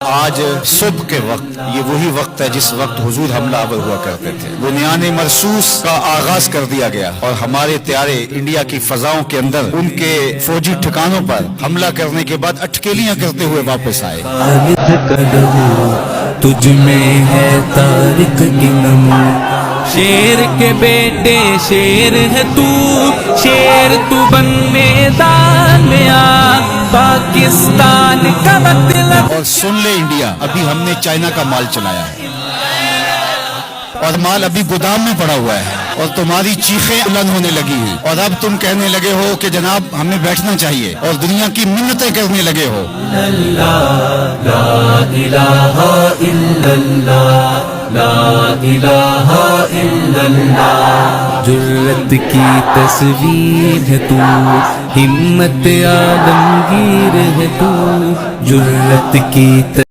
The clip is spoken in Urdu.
آج صبح کے وقت یہ وہی وقت ہے جس وقت حضور حملہ آور ہوا کرتے تھے. بنیان مرصوص کا آغاز کر دیا گیا اور ہمارے طیارے انڈیا کی فضاؤں کے اندر ان کے فوجی ٹھکانوں پر حملہ کرنے کے بعد اٹکیلیاں کرتے ہوئے واپس آئے. تجھ میں ہے تاریخ کی نمو، شیر کے بیٹے شیر ہے تو، شیر تو بن میدان میں آ، پاکستان کا مطلب. اور سن لے انڈیا، ابھی ہم نے چائنا کا مال چلایا ہے اور مال ابھی گودام میں پڑا ہوا ہے اور تمہاری چیخیں بلند ہونے لگی ہیں اور اب تم کہنے لگے ہو کہ جناب ہمیں بیٹھنا چاہیے اور دنیا کی منتیں کرنے لگے ہو. لا الہ الا اللہ، لا الہ الا اللہ. جرت کی تصویر ہے تو، ہمت عالمگیر ہے تو، جرت کی